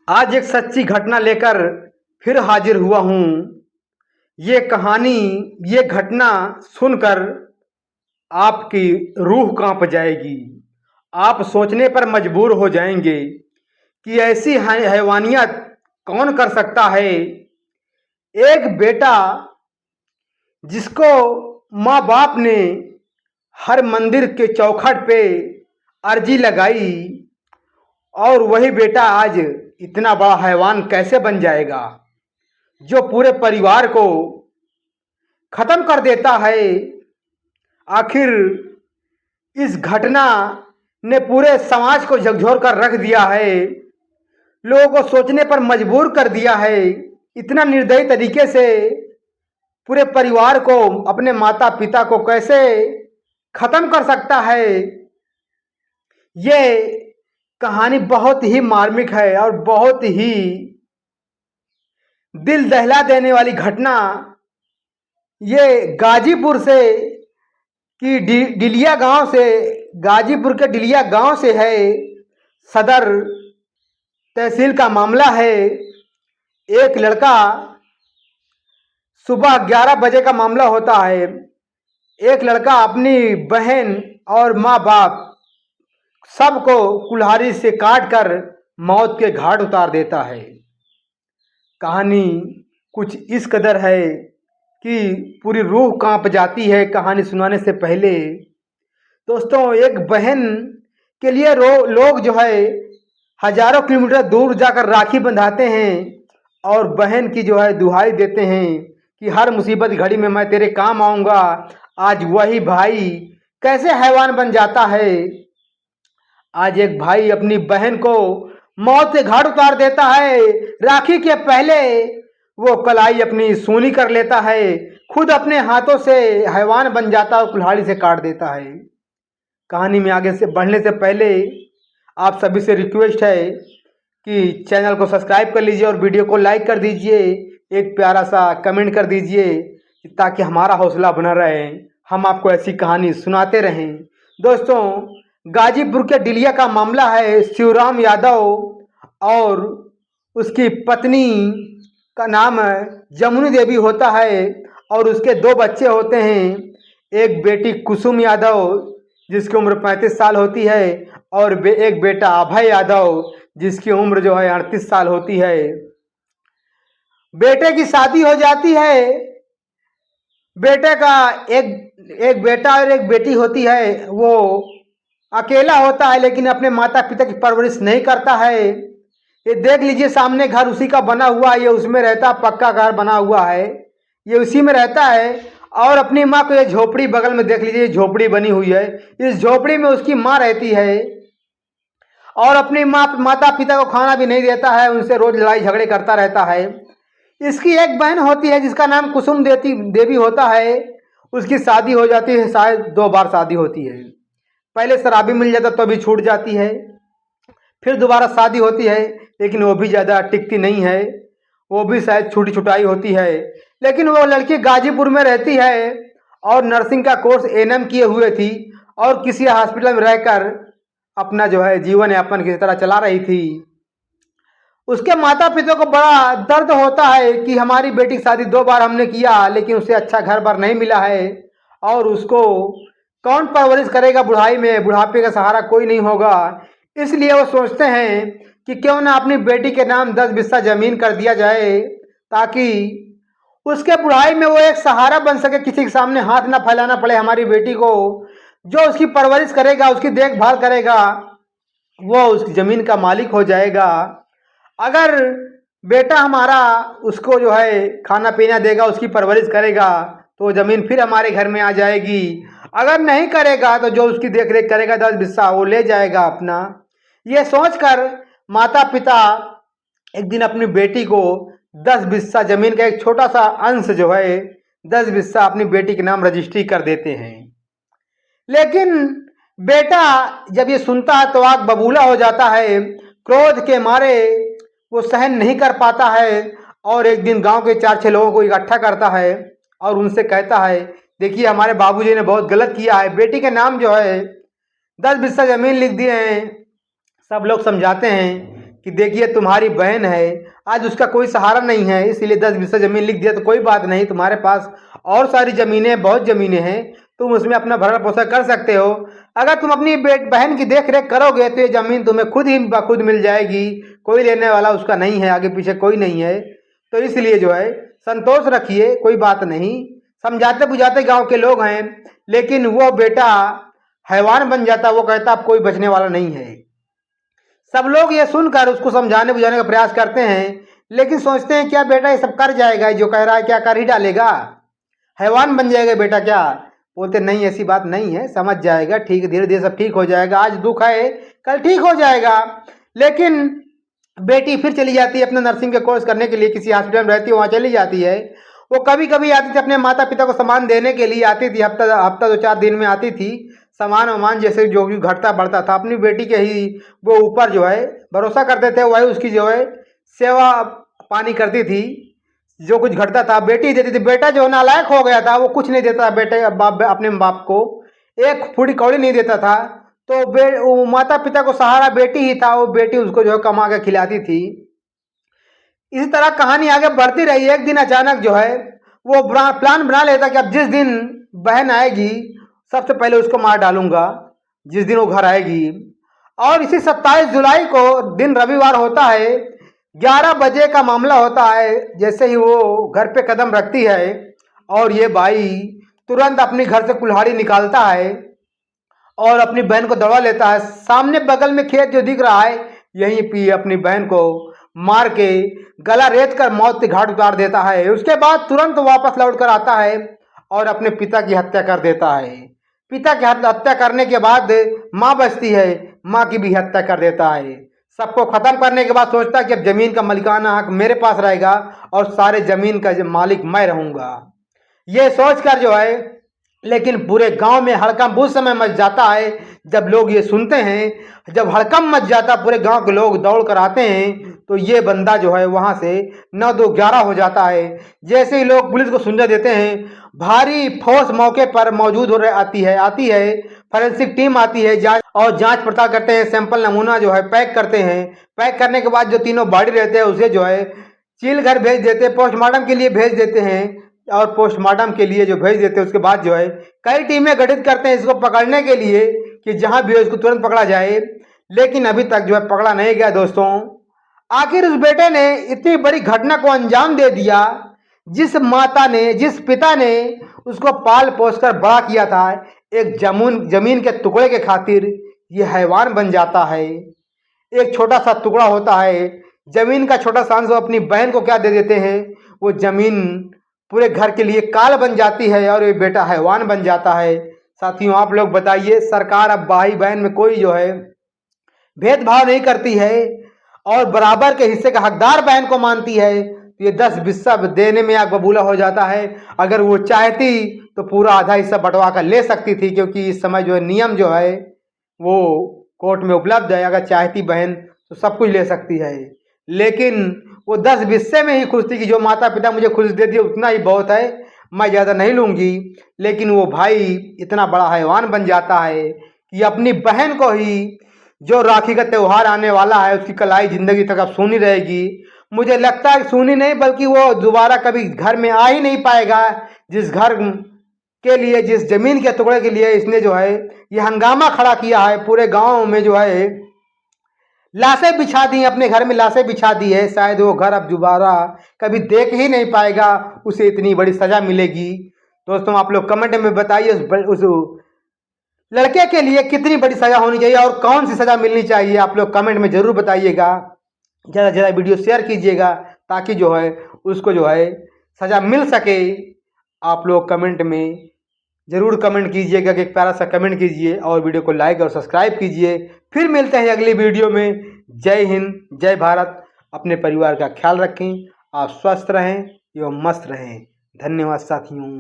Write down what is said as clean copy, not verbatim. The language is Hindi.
आज एक सच्ची घटना लेकर फिर हाजिर हुआ हूँ। ये कहानी, ये घटना सुनकर आपकी रूह कांप जाएगी। आप सोचने पर मजबूर हो जाएंगे कि ऐसी हैवानियत कौन कर सकता है। एक बेटा जिसको माँ बाप ने हर मंदिर के चौखट पे अर्जी लगाई, और वही बेटा आज इतना बड़ा हैवान कैसे बन जाएगा जो पूरे परिवार को खत्म कर देता है। आखिर इस घटना ने पूरे समाज को झकझोर कर रख दिया है, लोगों को सोचने पर मजबूर कर दिया है। इतना निर्दयी तरीके से पूरे परिवार को, अपने माता पिता को कैसे खत्म कर सकता है। ये कहानी बहुत ही मार्मिक है और बहुत ही दिल दहला देने वाली घटना। ये गाजीपुर से की डिलिया गांव से, गाजीपुर के डिलिया गांव से है। सदर तहसील का मामला है। एक लड़का, सुबह 11 बजे का मामला होता है। एक लड़का अपनी बहन और माँ बाप सबको कुल्हाड़ी से काट कर मौत के घाट उतार देता है। कहानी कुछ इस कदर है कि पूरी रूह कांप जाती है कहानी सुनाने से पहले। दोस्तों, एक बहन के लिए लोग जो है हजारों किलोमीटर दूर जाकर राखी बंधाते हैं और बहन की जो है दुहाई देते हैं कि हर मुसीबत घड़ी में मैं तेरे काम आऊँगा। आज वही भाई कैसे हैवान बन जाता है। आज एक भाई अपनी बहन को मौत के घाट उतार देता है। राखी के पहले वो कलाई अपनी सूनी कर लेता है, खुद अपने हाथों से हैवान बन जाता है, कुल्हाड़ी से काट देता है। कहानी में आगे से बढ़ने से पहले आप सभी से रिक्वेस्ट है कि चैनल को सब्सक्राइब कर लीजिए और वीडियो को लाइक कर दीजिए। एक प्यारा सा कमेंट कर दीजिए ताकि हमारा हौसला बना रहे, हम आपको ऐसी कहानी सुनाते रहें। दोस्तों, गाजीपुर के डिलिया का मामला है। शिवराम यादव और उसकी पत्नी का नाम जमुनी देवी होता है और उसके 2 बच्चे होते हैं। एक बेटी कुसुम यादव जिसकी उम्र 35 साल होती है और एक बेटा अभय यादव जिसकी उम्र जो है 38 साल होती है। बेटे की शादी हो जाती है। बेटे का एक बेटा और एक बेटी होती है। वो अकेला होता है लेकिन अपने माता पिता की परवरिश नहीं करता है। ये देख लीजिए, सामने घर उसी का बना हुआ है, ये उसमें रहता, पक्का घर बना हुआ है, ये उसी में रहता है। और अपनी माँ को, ये झोपड़ी बगल में देख लीजिए, झोपड़ी बनी हुई है, इस झोपड़ी में उसकी माँ रहती है और अपनी माता पिता को खाना भी नहीं देता है, उनसे रोज लड़ाई झगड़े करता रहता है। इसकी एक बहन होती है जिसका नाम कुसुम देवी होता है। उसकी शादी हो जाती है, शायद 2 बार शादी होती है। पहले शराबी मिल जाता तो भी छूट जाती है, फिर दोबारा शादी होती है लेकिन वो भी ज़्यादा टिकती नहीं है, वो भी शायद छूटी छुटाई होती है। लेकिन वो लड़की गाजीपुर में रहती है और नर्सिंग का कोर्स एनएम किए हुए थी और किसी हॉस्पिटल में रहकर अपना जो है जीवन यापन किसी तरह चला रही थी। उसके माता पिता को बड़ा दर्द होता है कि हमारी बेटी की शादी 2 बार हमने किया लेकिन उसे अच्छा घर बार नहीं मिला है और उसको कौन परवरिश करेगा बुढ़ाई में, बुढ़ापे का सहारा कोई नहीं होगा। इसलिए वो सोचते हैं कि क्यों ना अपनी बेटी के नाम 10 बिस्सा जमीन कर दिया जाए ताकि उसके बुढ़ाई में वो एक सहारा बन सके, किसी के सामने हाथ ना फैलाना पड़े। हमारी बेटी को जो उसकी परवरिश करेगा, उसकी देखभाल करेगा, वो उस जमीन का मालिक हो जाएगा। अगर बेटा हमारा उसको जो है खाना पीना देगा, उसकी परवरिश करेगा तो वो जमीन फिर हमारे घर में आ जाएगी। अगर नहीं करेगा तो जो उसकी देख रेख करेगा 10 बिस्सा वो ले जाएगा अपना। ये सोचकर माता पिता एक दिन अपनी बेटी को 10 बिस्सा जमीन का एक छोटा सा अंश जो है 10 बिस्सा अपनी बेटी के नाम रजिस्ट्री कर देते हैं। लेकिन बेटा जब ये सुनता है तो आग बबूला हो जाता है। क्रोध के मारे वो सहन नहीं कर पाता है और एक दिन गांव के 4-6 लोगों को इकट्ठा करता है और उनसे कहता है, देखिए हमारे बाबूजी ने बहुत गलत किया है, बेटी के नाम जो है 10 बिस्सा जमीन लिख दिए हैं। सब लोग समझाते हैं कि देखिए तुम्हारी बहन है, आज उसका कोई सहारा नहीं है, इसलिए 10 बीघा ज़मीन लिख दिया तो कोई बात नहीं, तुम्हारे पास और सारी ज़मीनें, बहुत ज़मीनें हैं, तुम उसमें अपना भरण पोषण कर सकते हो। अगर तुम अपनी बहन की देख रेख करोगे तो ये ज़मीन तुम्हें खुद ही खुद मिल जाएगी, कोई लेने वाला उसका नहीं है, आगे पीछे कोई नहीं है। तो इसलिए जो है संतोष रखिए, कोई बात नहीं। समझाते बुझाते गांव के लोग हैं, लेकिन वो बेटा हैवान बन जाता, वो कहता अब कोई बचने वाला नहीं है। सब लोग ये सुनकर उसको समझाने बुझाने का प्रयास करते हैं, लेकिन सोचते हैं क्या बेटा ये सब कर जाएगा, जो कह रहा है क्या कर ही डालेगा, हैवान बन जाएगा बेटा क्या। बोलते नहीं ऐसी बात नहीं है, समझ जाएगा, ठीक धीरे धीरे सब ठीक हो जाएगा, आज दुख है कल ठीक हो जाएगा। लेकिन बेटी फिर चली जाती है अपने नर्सिंग के कोर्स करने के लिए, किसी हॉस्पिटल में रहती है, वहाँ चली जाती है। वो कभी कभी आती थी अपने माता पिता को सामान देने के लिए, आती थी हफ्ता 2-4 दिन में आती थी, सामान वामान जैसे जो भी घटता बढ़ता था अपनी बेटी के ही वो ऊपर जो है भरोसा करते थे, वही उसकी जो है सेवा पानी करती थी। जो कुछ घटता था बेटी देती थी। बेटा जो नालायक हो गया था, वो कुछ नहीं देता बेटे अपने बाप को, एक फूटी कौड़ी नहीं देता था। तो वो माता पिता को सहारा बेटी ही था, वो बेटी उसको जो है कमा के खिलाती थी। इसी तरह कहानी आगे बढ़ती रही। एक दिन अचानक जो है वो प्लान बना लेता कि अब जिस दिन बहन आएगी सबसे पहले उसको मार डालूंगा, जिस दिन वो घर आएगी। और इसी 27 जुलाई को दिन रविवार होता है, 11 बजे का मामला होता है। जैसे ही वो घर पे कदम रखती है और ये भाई तुरंत अपनी घर से कुल्हाड़ी निकालता है और अपनी बहन को दबा लेता है। सामने बगल में खेत जो दिख रहा है, यहीं पे अपनी बहन को मार के गला रेत कर मौत के घाट उतार देता है। उसके बाद तुरंत वापस लौट कर आता है और अपने पिता की हत्या कर देता है। पिता की हत्या करने के बाद माँ बचती है, माँ की भी हत्या कर देता है। सबको खत्म करने के बाद सोचता है कि अब जमीन का मालिकाना हक मेरे पास रहेगा और सारे जमीन का मालिक मैं रहूंगा। ये सोचकर जो है, लेकिन पूरे गांव में हड़कंप उस समय मच जाता है जब लोग ये सुनते हैं। जब हड़कंप मच जाता, पूरे गांव के लोग दौड़ कर आते हैं, तो ये बंदा जो है वहां से 9-2-11 हो जाता है। जैसे ही लोग पुलिस को सूचना देते हैं, भारी फोर्स मौके पर मौजूद हो आती है फॉरेंसिक टीम आती है, जांच पड़ताल करते हैं, सैंपल नमूना जो है पैक करते हैं। पैक करने के बाद जो तीनों बॉडी रहते हैं उसे जो है चील घर भेज देते हैं, पोस्टमार्टम के लिए भेज देते हैं। और पोस्टमार्टम के लिए जो भेज देते हैं उसके बाद जो है कई टीमें गठित करते हैं इसको पकड़ने के लिए कि जहां भी हो इसको तुरंत पकड़ा जाए। लेकिन अभी तक जो है पकड़ा नहीं गया दोस्तों। आखिर उस बेटे ने इतनी बड़ी घटना को अंजाम दे दिया, जिस माता ने, जिस पिता ने उसको पाल पोस कर बड़ा किया था, एक जमीन के टुकड़े के खातिर ये हैवान बन जाता है। एक छोटा सा टुकड़ा होता है, जमीन का छोटा सा अंश, अपनी बहन को क्या दे देते हैं, वो जमीन पूरे घर के लिए काल बन जाती है और ये बेटा हैवान बन जाता है। साथियों आप लोग बताइए, सरकार अब भाई बहन में कोई जो है भेदभाव नहीं करती है और बराबर के हिस्से का हकदार बहन को मानती है। तो ये 10 हिस्सा देने में आग बबूला हो जाता है। अगर वो चाहती तो पूरा आधा हिस्सा बंटवा कर ले सकती थी, क्योंकि इस समय जो है नियम जो है वो कोर्ट में उपलब्ध है। अगर चाहती बहन तो सब कुछ ले सकती है, लेकिन वो 10 हिस्से में ही खुश थी कि जो माता पिता मुझे खुश दे दिए उतना ही बहुत है, मैं ज़्यादा नहीं लूँगी। लेकिन वो भाई इतना बड़ा हैवान बन जाता है कि अपनी बहन को ही, जो राखी का त्यौहार आने वाला है, उसकी कलाई जिंदगी तक अब सूनी रहेगी। मुझे लगता है सूनी नहीं बल्कि वो दोबारा कभी घर में आ ही नहीं पाएगा, जिस घर के लिए, जिस जमीन के टुकड़े के लिए इसने जो है ये हंगामा खड़ा किया है। पूरे गांव में जो है लाशें बिछा दी, अपने घर में लाशें बिछा दी है। शायद वो घर अब दोबारा कभी देख ही नहीं पाएगा, उसे इतनी बड़ी सजा मिलेगी। दोस्तों आप लोग कमेंट में बताइए उस लड़के के लिए कितनी बड़ी सजा होनी चाहिए और कौन सी सजा मिलनी चाहिए, आप लोग कमेंट में जरूर बताइएगा। ज़्यादा से ज़्यादा वीडियो शेयर कीजिएगा ताकि जो है उसको जो है सजा मिल सके। आप लोग कमेंट में ज़रूर कमेंट कीजिएगा कि एक प्यारा सा कमेंट कीजिए और वीडियो को लाइक और सब्सक्राइब कीजिए। फिर मिलते हैं अगली वीडियो में। जय हिंद, जय भारत। अपने परिवार का ख्याल रखें, आप स्वस्थ रहें एवं मस्त रहें। धन्यवाद साथियों।